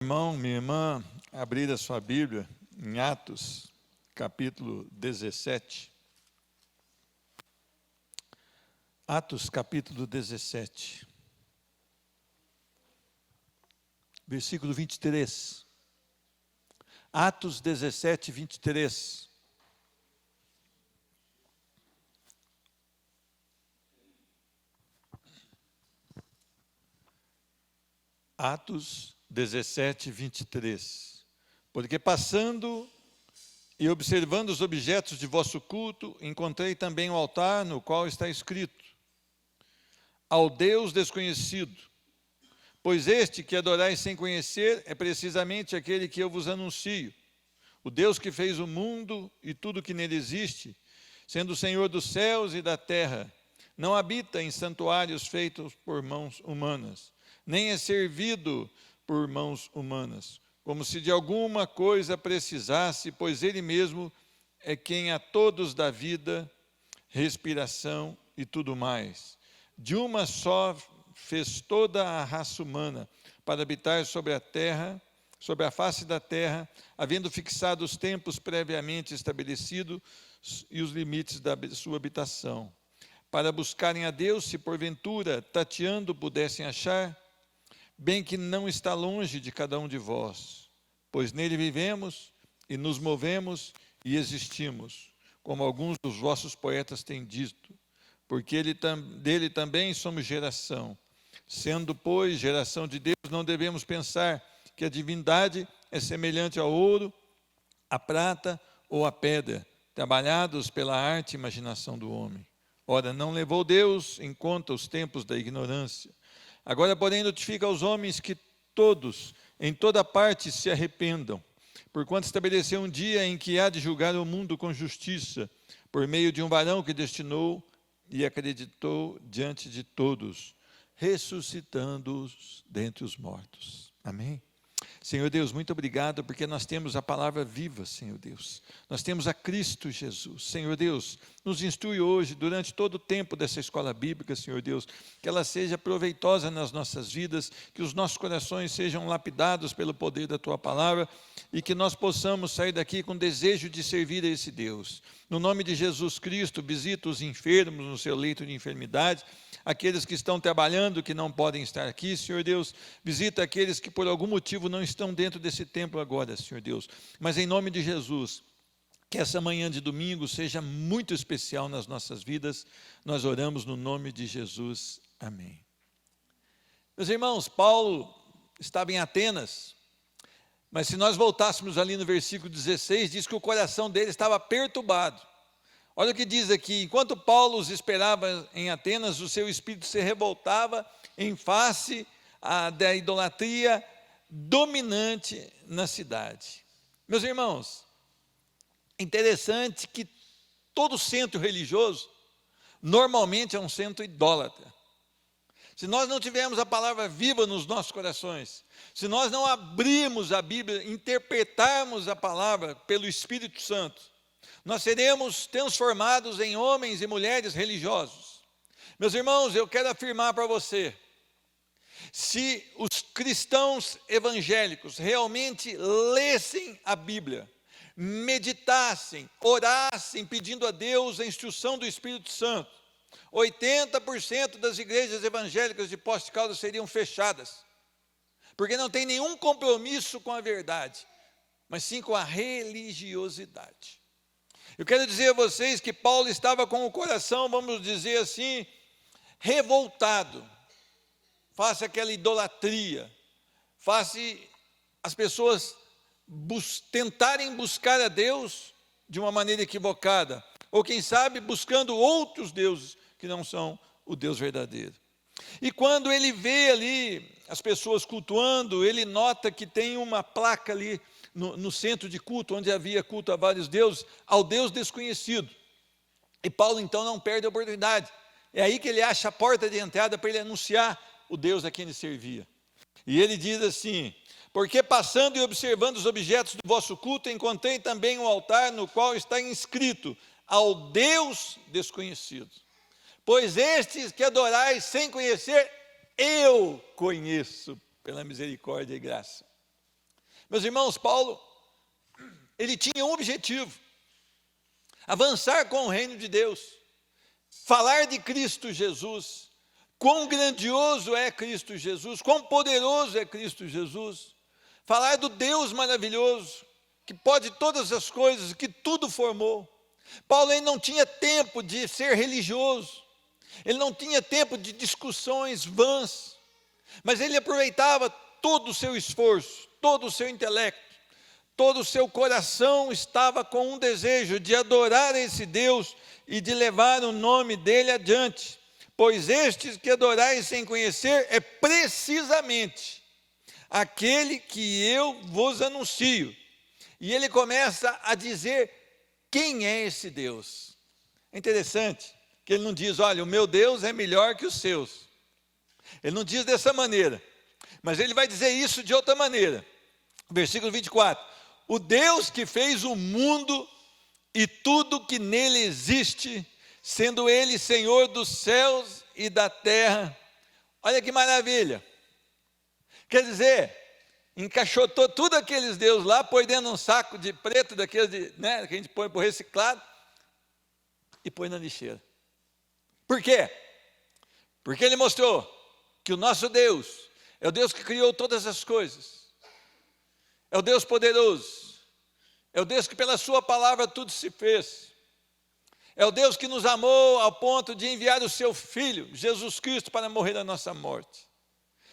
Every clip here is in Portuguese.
Irmão, minha irmã, abrir a sua Bíblia em Atos, capítulo 17. Atos, capítulo 17. Versículo 23. Atos 17, 23. Atos 17, 23. Porque passando e observando os objetos de vosso culto, encontrei também o altar no qual está escrito: ao Deus desconhecido. Pois este que adorais sem conhecer é precisamente aquele que eu vos anuncio. O Deus que fez o mundo e tudo que nele existe, sendo o Senhor dos céus e da terra, não habita em santuários feitos por mãos humanas, nem é servido por mãos humanas, como se de alguma coisa precisasse, pois ele mesmo é quem a todos dá vida, respiração e tudo mais. De uma só fez toda a raça humana para habitar sobre a terra, sobre a face da terra, havendo fixado os tempos previamente estabelecidos e os limites da sua habitação, para buscarem a Deus, se porventura, tateando, pudessem achar, bem que não está longe de cada um de vós, pois nele vivemos e nos movemos e existimos, como alguns dos vossos poetas têm dito, porque dele também somos geração. Sendo, pois, geração de Deus, não devemos pensar que a divindade é semelhante ao ouro, à prata ou à pedra, trabalhados pela arte e imaginação do homem. Ora, não levou Deus em conta os tempos da ignorância. Agora, porém, notifica aos homens que todos, em toda parte, se arrependam, porquanto estabeleceu um dia em que há de julgar o mundo com justiça, por meio de um varão que destinou e acreditou diante de todos, ressuscitando-os dentre os mortos. Amém? Senhor Deus, muito obrigado, porque nós temos a palavra viva, Senhor Deus. Nós temos a Cristo Jesus. Senhor Deus, nos instrui hoje, durante todo o tempo dessa escola bíblica, Senhor Deus, que ela seja proveitosa nas nossas vidas, que os nossos corações sejam lapidados pelo poder da Tua palavra e que nós possamos sair daqui com desejo de servir a esse Deus. No nome de Jesus Cristo, visita os enfermos no seu leito de enfermidade, aqueles que estão trabalhando, que não podem estar aqui, Senhor Deus, visita aqueles que por algum motivo não estão dentro desse templo agora, Senhor Deus, mas em nome de Jesus, que essa manhã de domingo seja muito especial nas nossas vidas, nós oramos no nome de Jesus, amém. Meus irmãos, Paulo estava em Atenas, mas se nós voltássemos ali no versículo 16, diz que o coração dele estava perturbado. Olha o que diz aqui: enquanto Paulo os esperava em Atenas, o seu espírito se revoltava em face da idolatria dominante na cidade. Meus irmãos, interessante que todo centro religioso normalmente é um centro idólatra. Se nós não tivermos a palavra viva nos nossos corações, se nós não abrirmos a Bíblia, interpretarmos a palavra pelo Espírito Santo, nós seremos transformados em homens e mulheres religiosos. Meus irmãos, eu quero afirmar para você, se os cristãos evangélicos realmente lessem a Bíblia, meditassem, orassem, pedindo a Deus a instrução do Espírito Santo, 80% das igrejas evangélicas de Poços de Caldas seriam fechadas, porque não tem nenhum compromisso com a verdade, mas sim com a religiosidade. Eu quero dizer a vocês que Paulo estava com o coração, vamos dizer assim, revoltado, face àquela idolatria, face as pessoas tentarem buscar a Deus de uma maneira equivocada, ou quem sabe buscando outros deuses que não são o Deus verdadeiro. E quando ele vê ali as pessoas cultuando, ele nota que tem uma placa ali no centro de culto, onde havia culto a vários deuses, ao Deus desconhecido. E Paulo então não perde a oportunidade. É aí que ele acha a porta de entrada para ele anunciar o Deus a quem ele servia. E ele diz assim: porque passando e observando os objetos do vosso culto, encontrei também um altar no qual está inscrito: ao Deus desconhecido. Pois estes que adorais sem conhecer, eu conheço pela misericórdia e graça. Meus irmãos, Paulo, ele tinha um objetivo: avançar com o reino de Deus, falar de Cristo Jesus, quão grandioso é Cristo Jesus, quão poderoso é Cristo Jesus, falar do Deus maravilhoso, que pode todas as coisas, que tudo formou. Paulo ele não tinha tempo de ser religioso, ele não tinha tempo de discussões vãs, mas ele aproveitava todo o seu esforço, todo o seu intelecto, todo o seu coração estava com um desejo de adorar esse Deus e de levar o nome dele adiante, pois estes que adorais sem conhecer é precisamente aquele que eu vos anuncio. E ele começa a dizer quem é esse Deus. É interessante que ele não diz, olha, o meu Deus é melhor que os seus. Ele não diz dessa maneira, mas ele vai dizer isso de outra maneira. Versículo 24: o Deus que fez o mundo e tudo que nele existe, sendo ele Senhor dos céus e da terra. Olha que maravilha. Quer dizer, encaixotou tudo aqueles deuses lá, põe dentro de um saco de preto, daqueles que a gente põe por reciclado, e põe na lixeira. Por quê? Porque ele mostrou que o nosso Deus é o Deus que criou todas as coisas, é o Deus poderoso, é o Deus que pela sua palavra tudo se fez, é o Deus que nos amou ao ponto de enviar o seu Filho, Jesus Cristo, para morrer a nossa morte.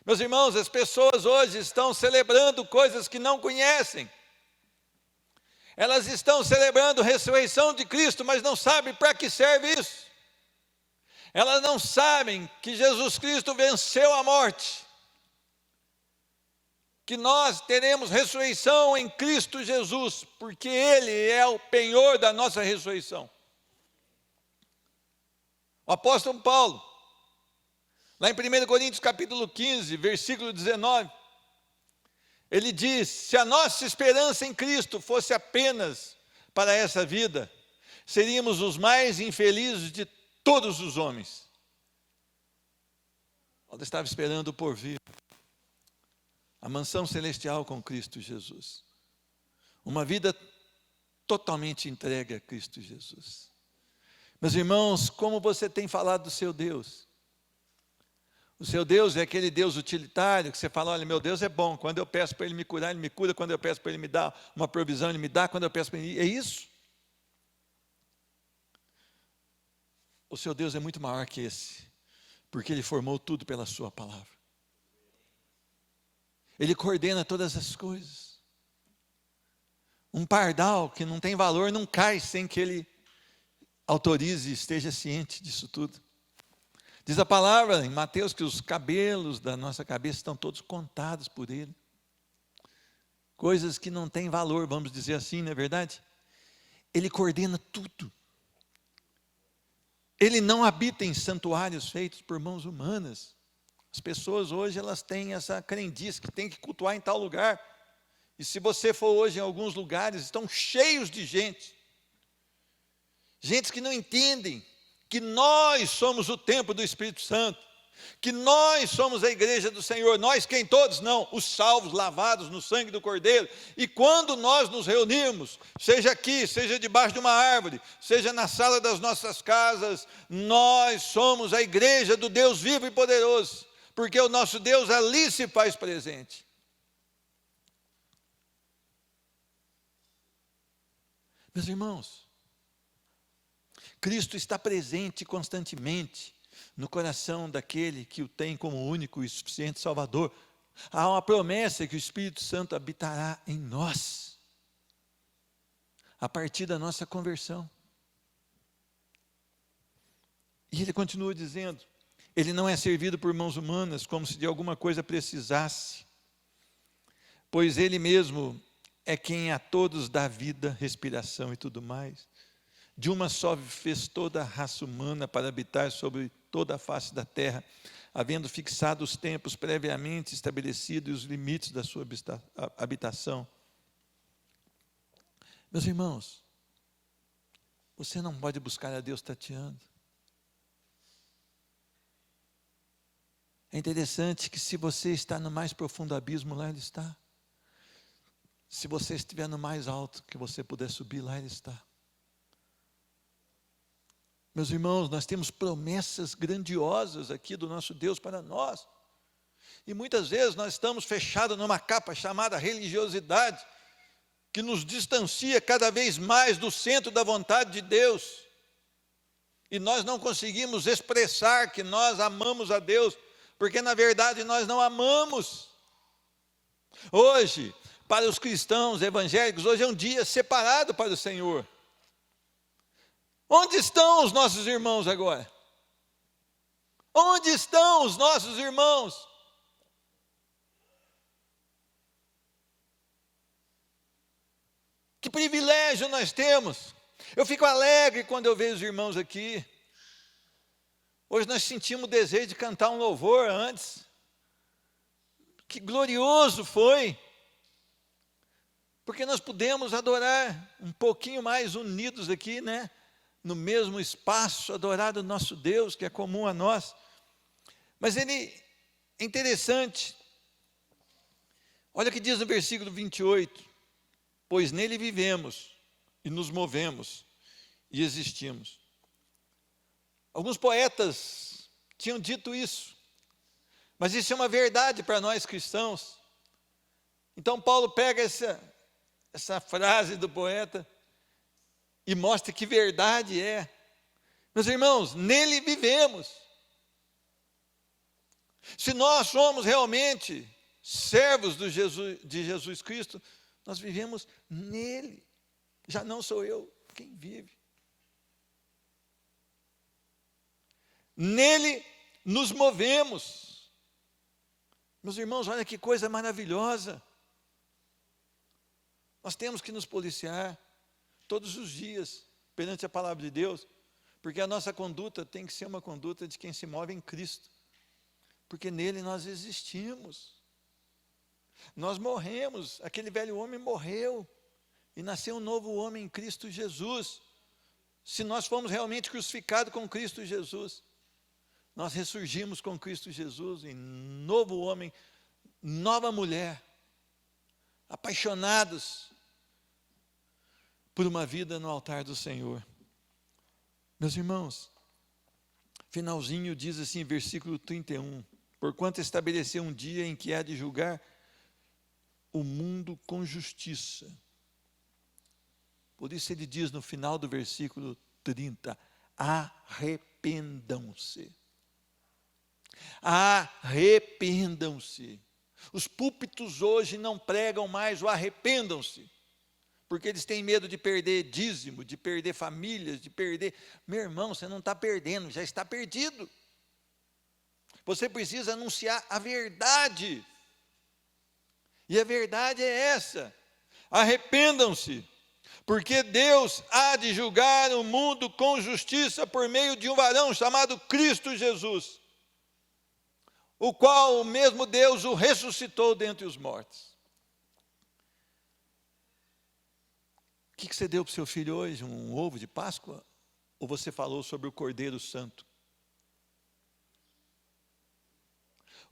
Meus irmãos, as pessoas hoje estão celebrando coisas que não conhecem. Elas estão celebrando a ressurreição de Cristo, mas não sabem para que serve isso. Elas não sabem que Jesus Cristo venceu a morte, que nós teremos ressurreição em Cristo Jesus, porque Ele é o penhor da nossa ressurreição. O apóstolo Paulo, lá em 1 Coríntios capítulo 15, versículo 19, ele diz, se a nossa esperança em Cristo fosse apenas para essa vida, seríamos os mais infelizes de todos os homens. Paulo estava esperando o porvir, a mansão celestial com Cristo Jesus, uma vida totalmente entregue a Cristo Jesus. Meus irmãos, como você tem falado do seu Deus? O seu Deus é aquele Deus utilitário que você fala, olha, meu Deus é bom, quando eu peço para Ele me curar, Ele me cura, quando eu peço para Ele me dar uma provisão, Ele me dá, quando eu peço para Ele, é isso? O seu Deus é muito maior que esse, porque Ele formou tudo pela sua palavra. Ele coordena todas as coisas. Um pardal que não tem valor não cai sem que Ele autorize e esteja ciente disso tudo. Diz a palavra em Mateus que os cabelos da nossa cabeça estão todos contados por Ele. Coisas que não têm valor, vamos dizer assim, não é verdade? Ele coordena tudo. Ele não habita em santuários feitos por mãos humanas. As pessoas hoje elas têm essa crendice que tem que cultuar em tal lugar. E se você for hoje em alguns lugares, estão cheios de gente. Gente que não entendem que nós somos o templo do Espírito Santo, que nós somos a igreja do Senhor, nós quem todos? Não, os salvos, lavados no sangue do Cordeiro, e quando nós nos reunimos, seja aqui, seja debaixo de uma árvore, seja na sala das nossas casas, nós somos a igreja do Deus vivo e poderoso, porque o nosso Deus ali se faz presente. Meus irmãos, Cristo está presente constantemente no coração daquele que o tem como único e suficiente Salvador. Há uma promessa que o Espírito Santo habitará em nós, a partir da nossa conversão. E ele continua dizendo, ele não é servido por mãos humanas, como se de alguma coisa precisasse, pois ele mesmo é quem a todos dá vida, respiração e tudo mais. De uma só fez toda a raça humana para habitar sobre toda a face da terra, havendo fixado os tempos previamente estabelecidos e os limites da sua habitação. Meus irmãos, você não pode buscar a Deus tateando. É interessante que se você está no mais profundo abismo, lá Ele está. Se você estiver no mais alto que você puder subir, lá Ele está. Meus irmãos, nós temos promessas grandiosas aqui do nosso Deus para nós. E muitas vezes nós estamos fechados numa capa chamada religiosidade, que nos distancia cada vez mais do centro da vontade de Deus. E nós não conseguimos expressar que nós amamos a Deus, porque na verdade nós não amamos. Hoje, para os cristãos evangélicos, hoje é um dia separado para o Senhor. Onde estão os nossos irmãos agora? Onde estão os nossos irmãos? Que privilégio nós temos. Eu fico alegre quando eu vejo os irmãos aqui. Hoje nós sentimos o desejo de cantar um louvor antes. Que glorioso foi. Porque nós pudemos adorar um pouquinho mais unidos aqui, né? No mesmo espaço, adorar o nosso Deus, que é comum a nós. Mas ele é interessante. Olha o que diz no versículo 28. Pois nele vivemos e nos movemos e existimos. Alguns poetas tinham dito isso, mas isso é uma verdade para nós cristãos. Então Paulo pega essa frase do poeta e mostra que verdade é. Meus irmãos, nele vivemos. Se nós somos realmente servos de Jesus Cristo, nós vivemos nele. Já não sou eu quem vive. Nele nos movemos. Meus irmãos, olha que coisa maravilhosa. Nós temos que nos policiar todos os dias perante a palavra de Deus, porque a nossa conduta tem que ser uma conduta de quem se move em Cristo, porque nele nós existimos. Nós morremos, aquele velho homem morreu, e nasceu um novo homem em Cristo Jesus. Se nós fomos realmente crucificados com Cristo Jesus, nós ressurgimos com Cristo Jesus em novo homem, nova mulher, apaixonados por uma vida no altar do Senhor. Meus irmãos, finalzinho diz assim, versículo 31, porquanto estabeleceu um dia em que há de julgar o mundo com justiça. Por isso ele diz no final do versículo 30, arrependam-se. Arrependam-se. Os púlpitos hoje não pregam mais o arrependam-se, porque eles têm medo de perder dízimo, de perder famílias, de perder. Meu irmão, você não está perdendo, já está perdido. Você precisa anunciar a verdade. E a verdade é essa: arrependam-se, porque Deus há de julgar o mundo com justiça por meio de um varão chamado Cristo Jesus, o qual o mesmo Deus o ressuscitou dentre os mortos. O que você deu para o seu filho hoje? Um ovo de Páscoa? Ou você falou sobre o Cordeiro Santo?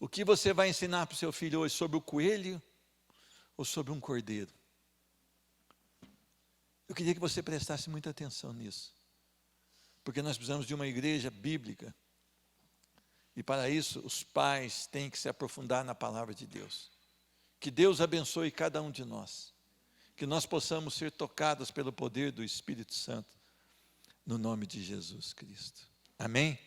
O que você vai ensinar para o seu filho hoje? Sobre o coelho ou sobre um cordeiro? Eu queria que você prestasse muita atenção nisso, porque nós precisamos de uma igreja bíblica, e para isso os pais têm que se aprofundar na palavra de Deus. Que Deus abençoe cada um de nós, que nós possamos ser tocados pelo poder do Espírito Santo, no nome de Jesus Cristo. Amém?